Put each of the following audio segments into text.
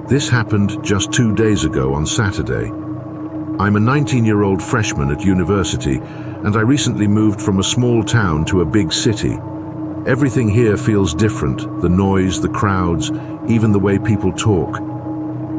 This happened just 2 days ago on Saturday. I'm a 19-year-old freshman at university, and I recently moved from a small town to a big city. Everything here feels different, the noise, the crowds, even the way people talk.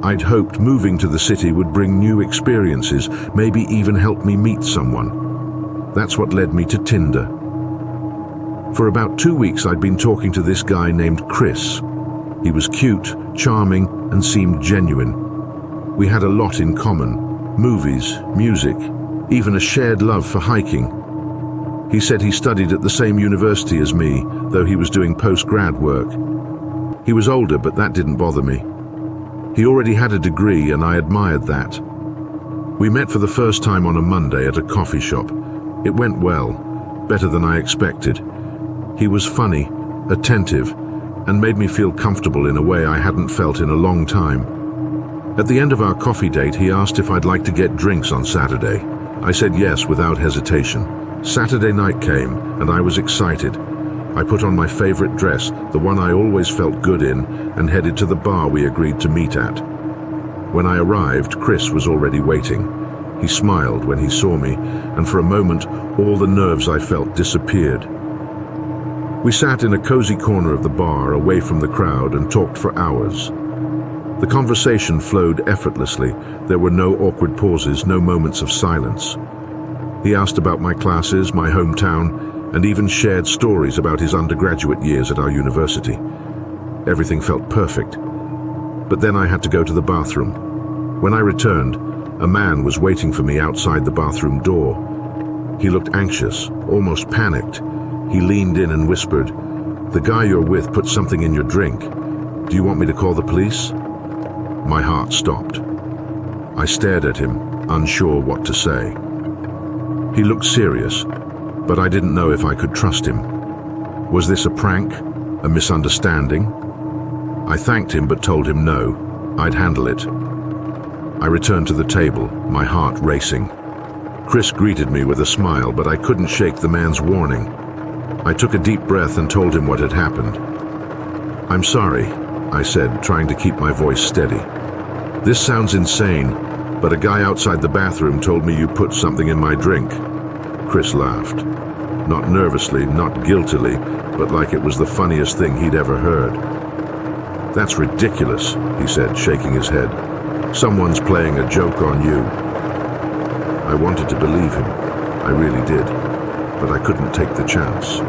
I'd hoped moving to the city would bring new experiences, maybe even help me meet someone. That's what led me to Tinder. For about 2 weeks I'd been talking to this guy named Chris. He was cute, charming, and seemed genuine. We had a lot in common. Movies, music, even a shared love for hiking. He said he studied at the same university as me, though he was doing post-grad work. He was older, but that didn't bother me. He already had a degree, and I admired that. We met for the first time on a Monday at a coffee shop. It went well, better than I expected. He was funny, attentive, and made me feel comfortable in a way I hadn't felt in a long time. At the end of our coffee date, he asked if I'd like to get drinks on Saturday. I said yes without hesitation. Saturday night came, and I was excited. I put on my favorite dress, the one I always felt good in, and headed to the bar we agreed to meet at. When I arrived, Chris was already waiting. He smiled when he saw me, and for a moment, all the nerves I felt disappeared. We sat in a cozy corner of the bar, away from the crowd, and talked for hours. The conversation flowed effortlessly. There were no awkward pauses, no moments of silence. He asked about my classes, my hometown, and even shared stories about his undergraduate years at our university. Everything felt perfect. But then I had to go to the bathroom. When I returned, a man was waiting for me outside the bathroom door. He looked anxious, almost panicked. He leaned in and whispered, "The guy you're with put something in your drink. Do you want me to call the police?" My heart stopped. I stared at him, unsure what to say. He looked serious, but I didn't know if I could trust him. Was this a prank? A misunderstanding? I thanked him but told him no, I'd handle it. I returned to the table, my heart racing. Chris greeted me with a smile, but I couldn't shake the man's warning. I took a deep breath and told him what had happened. "I'm sorry," I said, trying to keep my voice steady. "This sounds insane, but a guy outside the bathroom told me you put something in my drink." Chris laughed. Not nervously, not guiltily, but like it was the funniest thing he'd ever heard. "That's ridiculous," he said, shaking his head. "Someone's playing a joke on you." I wanted to believe him. I really did, but I couldn't take the chance.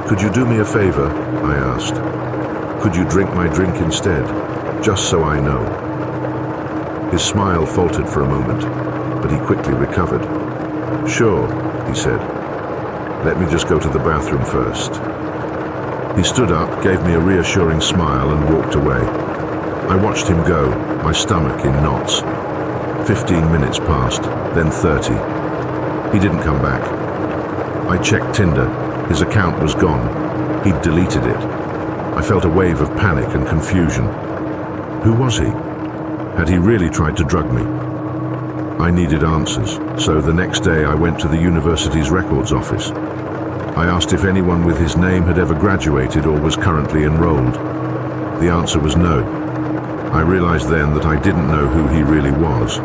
"Could you do me a favor?" I asked. "Could you drink my drink instead, just so I know?" His smile faltered for a moment, but he quickly recovered. "Sure," he said. "Let me just go to the bathroom first." He stood up, gave me a reassuring smile, and walked away. I watched him go, my stomach in knots. 15 minutes passed, then 30. He didn't come back. I checked Tinder. His account was gone. He'd deleted it. I felt a wave of panic and confusion. Who was he? Had he really tried to drug me? I needed answers, so the next day I went to the university's records office. I asked if anyone with his name had ever graduated or was currently enrolled. The answer was no. I realized then that I didn't know who he really was.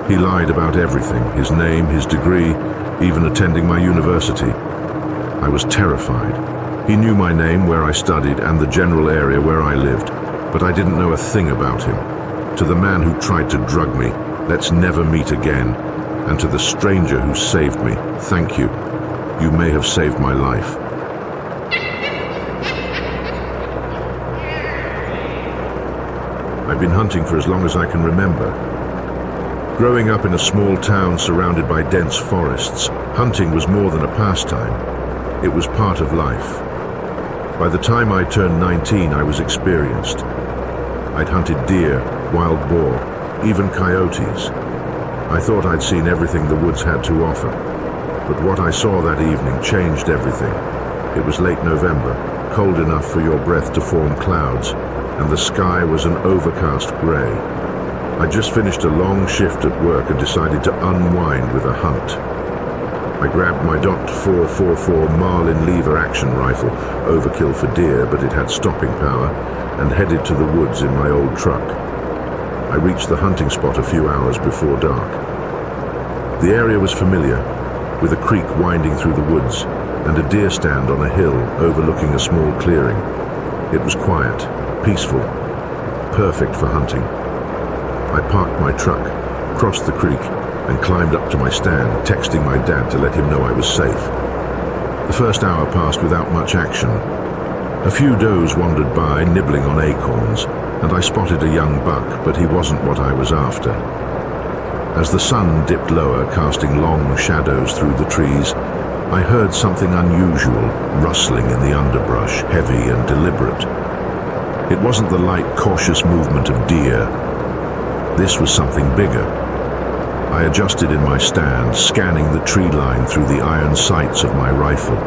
He lied about everything, his name, his degree, even attending my university. I was terrified. He knew my name, where I studied, and the general area where I lived, but I didn't know a thing about him. To the man who tried to drug me, let's never meet again. And to the stranger who saved me, thank you. You may have saved my life. I've been hunting for as long as I can remember. Growing up in a small town surrounded by dense forests, hunting was more than a pastime. It was part of life. By the time I turned 19, I was experienced. I'd hunted deer, wild boar, even coyotes. I thought I'd seen everything the woods had to offer. But what I saw that evening changed everything. It was late November, cold enough for your breath to form clouds, and the sky was an overcast gray. I'd just finished a long shift at work and decided to unwind with a hunt. I grabbed my .444 Marlin lever action rifle, overkill for deer, but it had stopping power, and headed to the woods in my old truck. I reached the hunting spot a few hours before dark. The area was familiar, with a creek winding through the woods and a deer stand on a hill overlooking a small clearing. It was quiet, peaceful, perfect for hunting. I parked my truck, crossed the creek, and climbed up to my stand, texting my dad to let him know I was safe. The first hour passed without much action. A few does wandered by, nibbling on acorns, and I spotted a young buck, but he wasn't what I was after. As the sun dipped lower, casting long shadows through the trees, I heard something unusual rustling in the underbrush, heavy and deliberate. It wasn't the light, cautious movement of deer. This was something bigger. I adjusted in my stand, scanning the tree line through the iron sights of my rifle.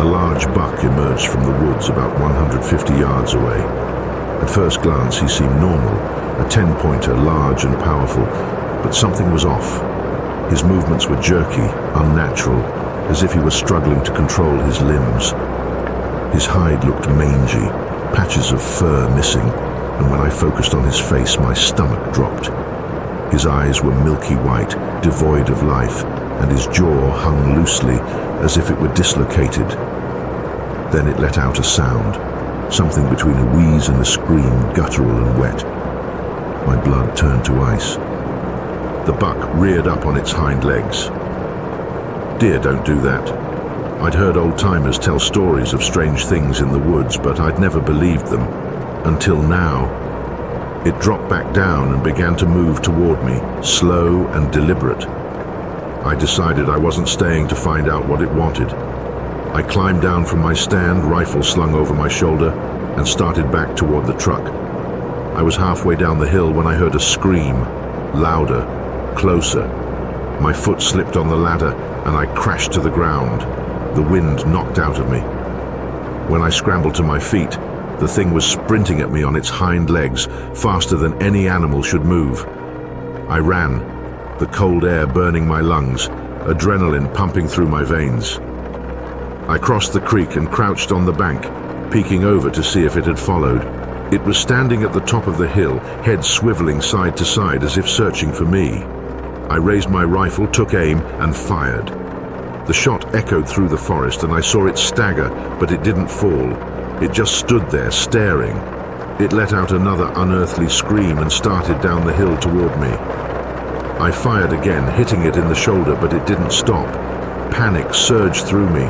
A large buck emerged from the woods about 150 yards away. At first glance, he seemed normal, a 10-pointer, large and powerful, but something was off. His movements were jerky, unnatural, as if he was struggling to control his limbs. His hide looked mangy, patches of fur missing, and when I focused on his face, my stomach dropped. His eyes were milky white, devoid of life, and his jaw hung loosely, as if it were dislocated. Then it let out a sound, something between a wheeze and a scream, guttural and wet. My blood turned to ice. The buck reared up on its hind legs. Deer don't do that. I'd heard old-timers tell stories of strange things in the woods, but I'd never believed them, until now. It dropped back down and began to move toward me, slow and deliberate. I decided I wasn't staying to find out what it wanted. I climbed down from my stand, rifle slung over my shoulder, and started back toward the truck. I was halfway down the hill when I heard a scream, louder, closer. My foot slipped on the ladder and I crashed to the ground. The wind knocked out of me. When I scrambled to my feet, the thing was sprinting at me on its hind legs, faster than any animal should move. I ran, the cold air burning my lungs, adrenaline pumping through my veins. I crossed the creek and crouched on the bank, peeking over to see if it had followed. It was standing at the top of the hill, head swiveling side to side as if searching for me. I raised my rifle, took aim, and fired. The shot echoed through the forest and I saw it stagger, but it didn't fall. It just stood there, staring. It let out another unearthly scream and started down the hill toward me. I fired again, hitting it in the shoulder, but it didn't stop. Panic surged through me.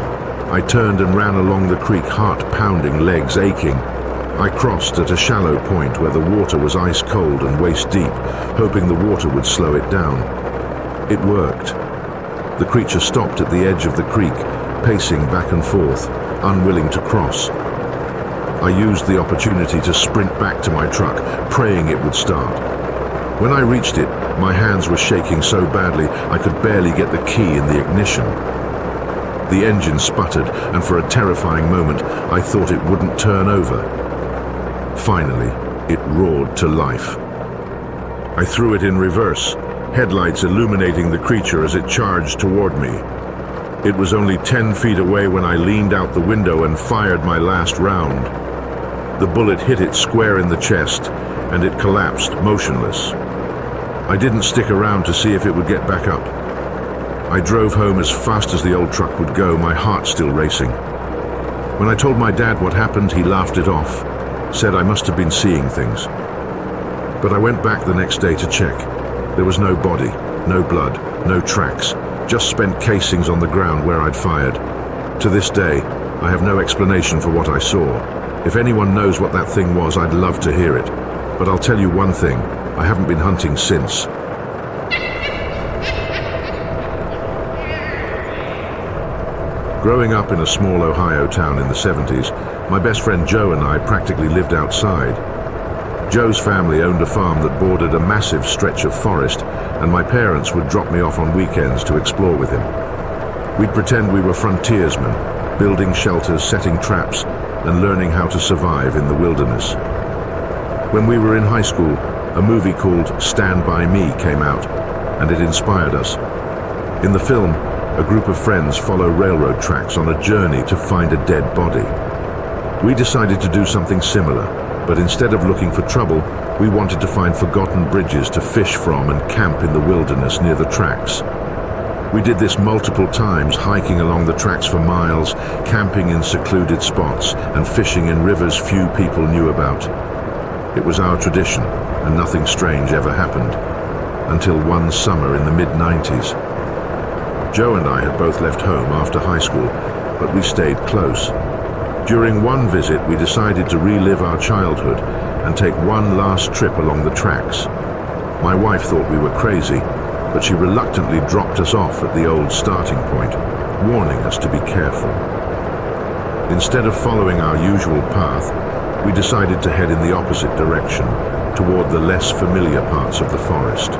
I turned and ran along the creek, heart pounding, legs aching. I crossed at a shallow point where the water was ice cold and waist deep, hoping the water would slow it down. It worked. The creature stopped at the edge of the creek, pacing back and forth, unwilling to cross. I used the opportunity to sprint back to my truck, praying it would start. When I reached it, my hands were shaking so badly I could barely get the key in the ignition. The engine sputtered, and for a terrifying moment, I thought it wouldn't turn over. Finally, it roared to life. I threw it in reverse, headlights illuminating the creature as it charged toward me. It was only 10 feet away when I leaned out the window and fired my last round. The bullet hit it square in the chest, and it collapsed, motionless. I didn't stick around to see if it would get back up. I drove home as fast as the old truck would go, my heart still racing. When I told my dad what happened, he laughed it off, said I must have been seeing things. But I went back the next day to check. There was no body, no blood, no tracks, just spent casings on the ground where I'd fired. To this day, I have no explanation for what I saw. If anyone knows what that thing was, I'd love to hear it. But I'll tell you one thing, I haven't been hunting since. Growing up in a small Ohio town in the 70s, my best friend Joe and I practically lived outside. Joe's family owned a farm that bordered a massive stretch of forest, and my parents would drop me off on weekends to explore with him. We'd pretend we were frontiersmen, building shelters, setting traps, and learning how to survive in the wilderness. When we were in high school, a movie called Stand By Me came out, and it inspired us. In the film, a group of friends follow railroad tracks on a journey to find a dead body. We decided to do something similar, but instead of looking for trouble, we wanted to find forgotten bridges to fish from and camp in the wilderness near the tracks. We did this multiple times, hiking along the tracks for miles, camping in secluded spots, and fishing in rivers few people knew about. It was our tradition, and nothing strange ever happened, until one summer in the mid-90s. Joe and I had both left home after high school, but we stayed close. During one visit, we decided to relive our childhood and take one last trip along the tracks. My wife thought we were crazy, but she reluctantly dropped us off at the old starting point, warning us to be careful. Instead of following our usual path, we decided to head in the opposite direction, toward the less familiar parts of the forest.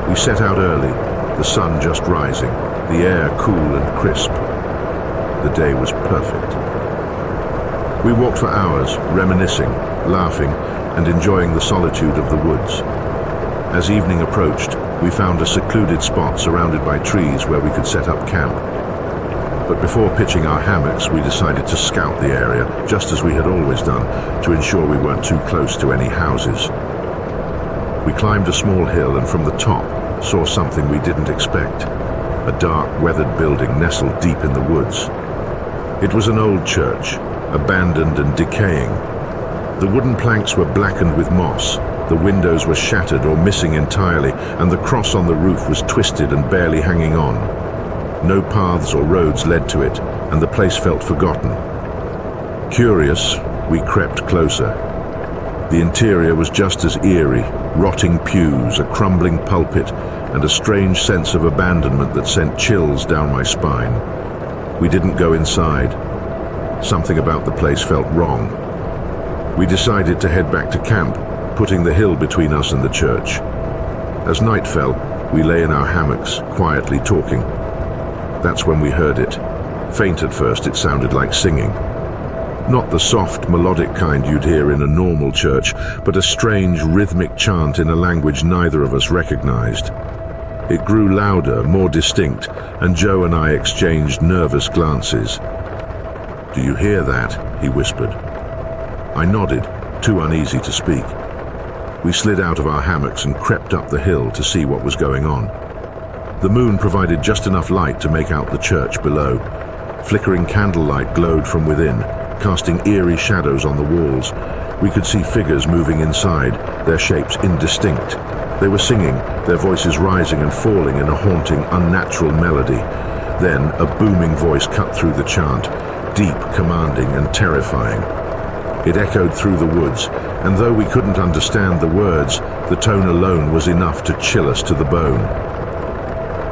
We set out early, the sun just rising, the air cool and crisp. The day was perfect. We walked for hours, reminiscing, laughing, and enjoying the solitude of the woods. As evening approached, we found a secluded spot surrounded by trees where we could set up camp. But before pitching our hammocks, we decided to scout the area, just as we had always done, to ensure we weren't too close to any houses. We climbed a small hill and from the top saw something we didn't expect. A dark, weathered building nestled deep in the woods. It was an old church, abandoned and decaying. The wooden planks were blackened with moss, the windows were shattered or missing entirely, and the cross on the roof was twisted and barely hanging on. No paths or roads led to it, and the place felt forgotten. Curious, we crept closer. The interior was just as eerie, rotting pews, a crumbling pulpit, and a strange sense of abandonment that sent chills down my spine. We didn't go inside. Something about the place felt wrong. We decided to head back to camp, putting the hill between us and the church. As night fell, we lay in our hammocks, quietly talking. That's when we heard it. Faint at first, it sounded like singing. Not the soft, melodic kind you'd hear in a normal church, but a strange, rhythmic chant in a language neither of us recognized. It grew louder, more distinct, and Joe and I exchanged nervous glances. "Do you hear that?" he whispered. I nodded, too uneasy to speak. We slid out of our hammocks and crept up the hill to see what was going on. The moon provided just enough light to make out the church below. Flickering candlelight glowed from within, casting eerie shadows on the walls. We could see figures moving inside, their shapes indistinct. They were singing, their voices rising and falling in a haunting, unnatural melody. Then a booming voice cut through the chant, deep, commanding, and terrifying. It echoed through the woods, and though we couldn't understand the words, the tone alone was enough to chill us to the bone.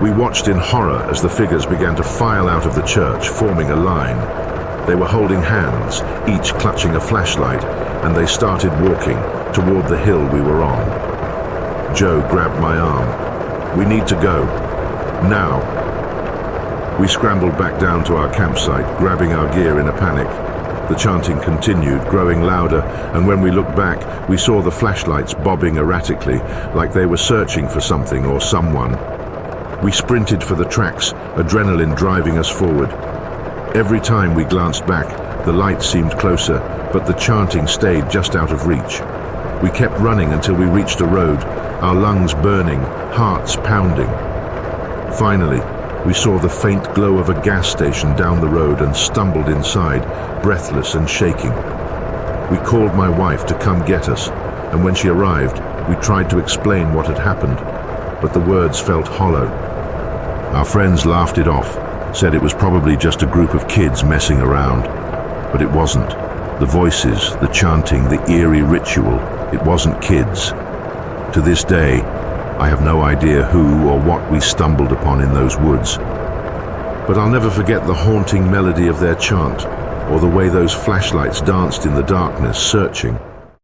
We watched in horror as the figures began to file out of the church, forming a line. They were holding hands, each clutching a flashlight, and they started walking toward the hill we were on. Joe grabbed my arm. "We need to go. Now." We scrambled back down to our campsite, grabbing our gear in a panic. The chanting continued, growing louder, and when we looked back, we saw the flashlights bobbing erratically, like they were searching for something or someone. We sprinted for the tracks, adrenaline driving us forward. Every time we glanced back, the lights seemed closer, but the chanting stayed just out of reach. We kept running until we reached a road, our lungs burning, hearts pounding. Finally, we saw the faint glow of a gas station down the road and stumbled inside, breathless and shaking. We called my wife to come get us, and when she arrived, we tried to explain what had happened, but the words felt hollow. Our friends laughed it off, said it was probably just a group of kids messing around. But it wasn't. The voices, the chanting, the eerie ritual, it wasn't kids. To this day, I have no idea who or what we stumbled upon in those woods. But I'll never forget the haunting melody of their chant, or the way those flashlights danced in the darkness, searching.